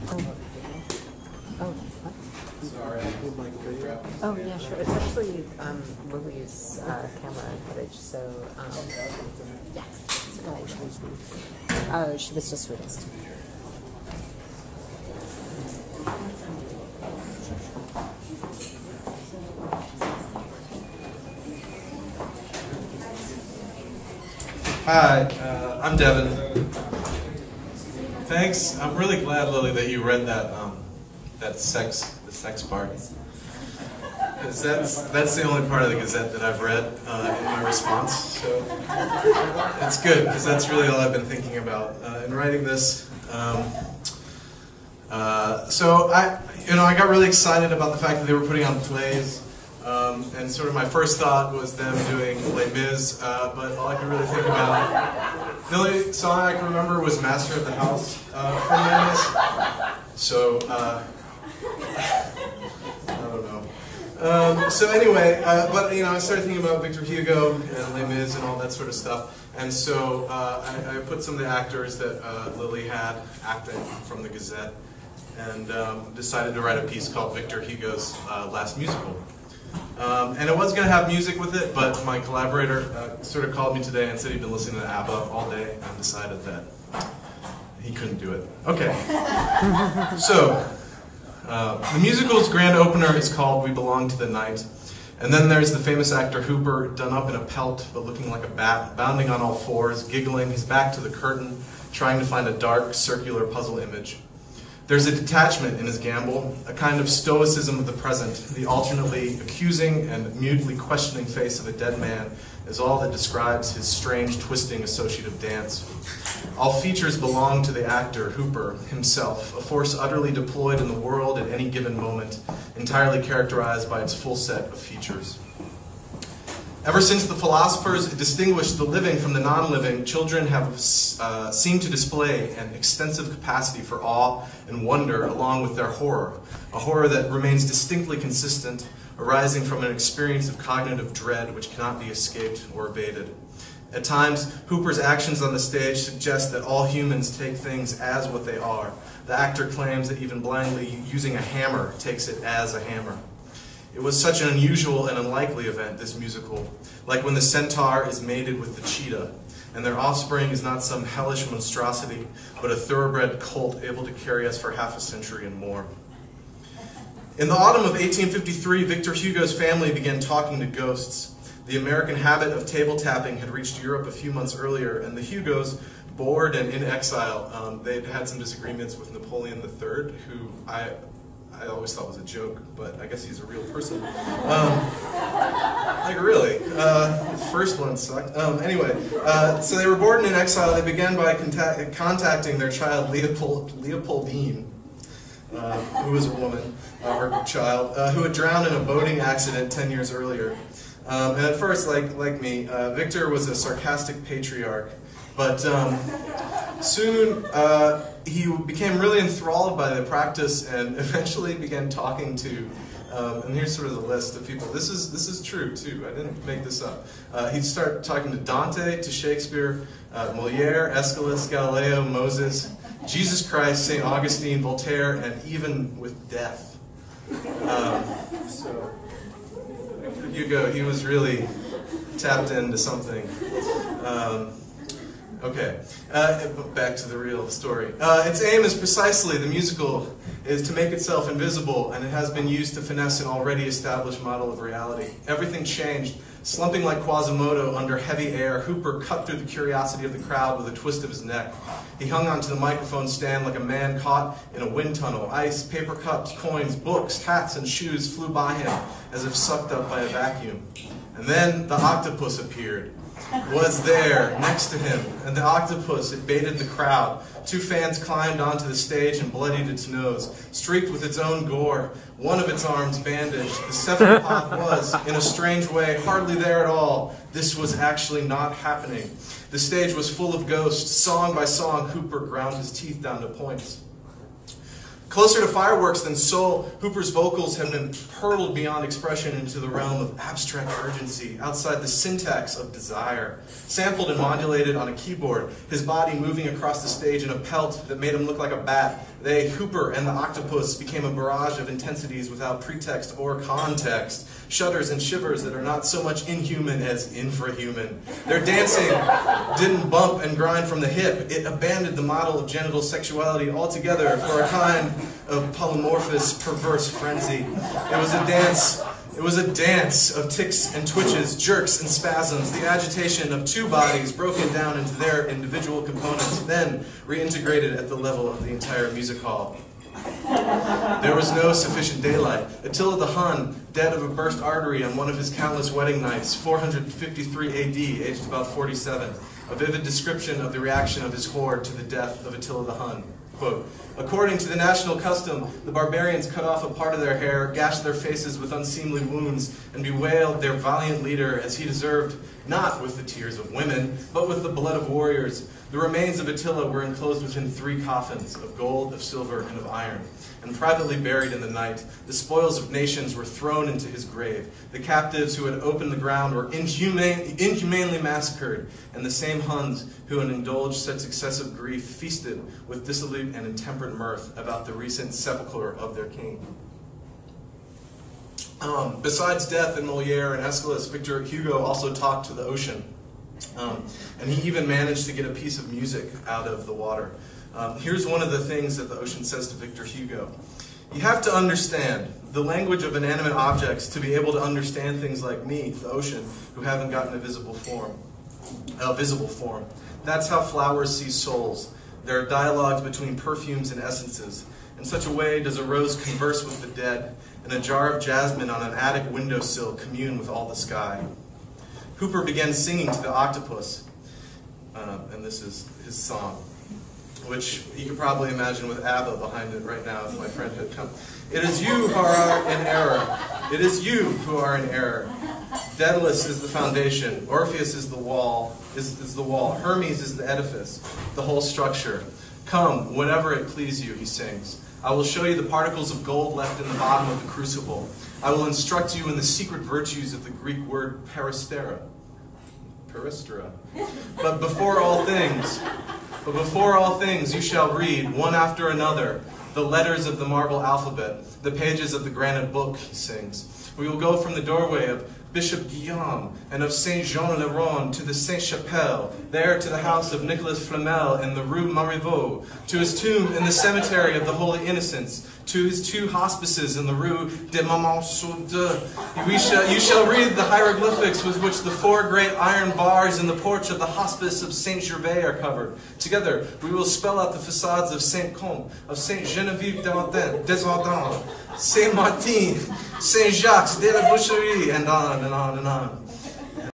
Oh, what? Sorry. Oh, yeah, sure. It's actually Lily's camera footage, so, yeah. Oh, she was the sweetest. Hi, I'm Devin. Thanks. I'm really glad, Lily, that you read that the sex part, because that's the only part of the Gazette that I've read in my response. So it's good, because that's really all I've been thinking about in writing this. So I got really excited about the fact that they were putting on plays. And sort of my first thought was them doing Les Mis, but all I could really think about, the only song I can remember was Master of the House from Les Mis. So, I don't know. So anyway, but I started thinking about Victor Hugo and Les Mis and all that sort of stuff. And so I put some of the actors that Lily had acting from the Gazette and decided to write a piece called Victor Hugo's Last Musical. And it was going to have music with it, but my collaborator sort of called me today and said he'd been listening to ABBA all day and decided that he couldn't do it. Okay. So, the musical's grand opener is called We Belong to the Night. And then there's the famous actor Hooper, done up in a pelt but looking like a bat, bounding on all fours, giggling, his back to the curtain, trying to find a dark, circular puzzle image. There's a detachment in his gamble, a kind of stoicism of the present. The alternately accusing and mutely questioning face of a dead man is all that describes his strange, twisting, associative dance. All features belong to the actor, Hooper, himself, a force utterly deployed in the world at any given moment, entirely characterized by its full set of features. Ever since the philosophers distinguished the living from the non-living, children have seemed to display an extensive capacity for awe and wonder along with their horror, a horror that remains distinctly consistent, arising from an experience of cognitive dread which cannot be escaped or evaded. At times, Hooper's actions on the stage suggest that all humans take things as what they are. The actor claims that even blindly using a hammer takes it as a hammer. It was such an unusual and unlikely event, this musical, like when the centaur is mated with the cheetah, and their offspring is not some hellish monstrosity, but a thoroughbred colt able to carry us for half a century and more. In the autumn of 1853, Victor Hugo's family began talking to ghosts. The American habit of table tapping had reached Europe a few months earlier, and the Hugos, bored and in exile, they'd had some disagreements with Napoleon III, who I always thought was a joke, but I guess he's a real person. Like really, the first one sucked. Anyway, so they were bored and in exile. They began by contacting their child Leopoldine, who was a woman, her child, who had drowned in a boating accident 10 years earlier. And at first, like me, Victor was a sarcastic patriarch, but soon he became really enthralled by the practice and eventually began talking to, and here's sort of the list of people. This is true too, I didn't make this up. He'd start talking to Dante, to Shakespeare, Moliere, Aeschylus, Galileo, Moses, Jesus Christ, St. Augustine, Voltaire, and even with death. So Hugo, he was really tapped into something. Okay, back to the real story. Its aim is precisely, the musical, is to make itself invisible, and it has been used to finesse an already established model of reality. Everything changed. Slumping like Quasimodo under heavy air, Hooper cut through the curiosity of the crowd with a twist of his neck. He hung onto the microphone stand like a man caught in a wind tunnel. Ice, paper cups, coins, books, hats, and shoes flew by him as if sucked up by a vacuum. And then the octopus appeared. Was there next to him, and the octopus, it baited the crowd. Two fans climbed onto the stage and bloodied its nose, streaked with its own gore, one of its arms bandaged. The cephalopod was, in a strange way, hardly there at all. This was actually not happening. The stage was full of ghosts. Song by song, Hooper ground his teeth down to points. Closer to fireworks than soul, Hooper's vocals have been hurled beyond expression into the realm of abstract urgency, outside the syntax of desire. Sampled and modulated on a keyboard, his body moving across the stage in a pelt that made him look like a bat, they, Hooper and the octopus, became a barrage of intensities without pretext or context, shudders and shivers that are not so much inhuman as infrahuman. Their dancing didn't bump and grind from the hip. It abandoned the model of genital sexuality altogether for a kind of polymorphous, perverse frenzy. It was a dance. It was a dance of ticks and twitches, jerks and spasms, the agitation of two bodies broken down into their individual components, then reintegrated at the level of the entire music hall. There was no sufficient daylight. Attila the Hun, dead of a burst artery on one of his countless wedding nights, 453 AD, aged about 47. A vivid description of the reaction of his horde to the death of Attila the Hun. Quote, according to the national custom, the barbarians cut off a part of their hair, gashed their faces with unseemly wounds, and bewailed their valiant leader as he deserved, not with the tears of women, but with the blood of warriors. The remains of Attila were enclosed within 3 coffins, of gold, of silver, and of iron, and privately buried in the night. The spoils of nations were thrown into his grave. The captives who had opened the ground were inhumanely massacred, and the same Huns who had indulged such excessive grief feasted with dissolute and intemperate mirth about the recent sepulchre of their king. Besides death in Molière and Aeschylus, Victor Hugo also talked to the ocean. And he even managed to get a piece of music out of the water. Here's one of the things that the ocean says to Victor Hugo. You have to understand the language of inanimate objects to be able to understand things like me, the ocean, who haven't gotten a visible form. That's how flowers see souls. There are dialogues between perfumes and essences. In such a way does a rose converse with the dead, and a jar of jasmine on an attic windowsill commune with all the sky. Hooper began singing to the octopus, and this is his song, which you could probably imagine with ABBA behind it right now if my friend had come. It is you who are in error. It is you who are in error. Daedalus is the foundation. Orpheus is the wall. Hermes is the edifice, the whole structure. Come, whenever it please you, he sings. I will show you the particles of gold left in the bottom of the crucible. I will instruct you in the secret virtues of the Greek word peristera. But before all things, you shall read, one after another, the letters of the marble alphabet, the pages of the granite book, he sings. We will go from the doorway of Bishop Guillaume and of Saint Jean le Rond to the Sainte-Chapelle, there to the house of Nicolas Flamel in the Rue Marivaux, to his tomb in the cemetery of the Holy Innocents, to his 2 hospices in the Rue des Mamans-sur-Deux. You shall read the hieroglyphics with which the 4 great iron bars in the porch of the hospice of Saint Gervais are covered. Together, we will spell out the facades of Saint Comte, of Saint Geneviève Desardins, Saint Martin, Saint Jacques de la Boucherie, and on and on and on.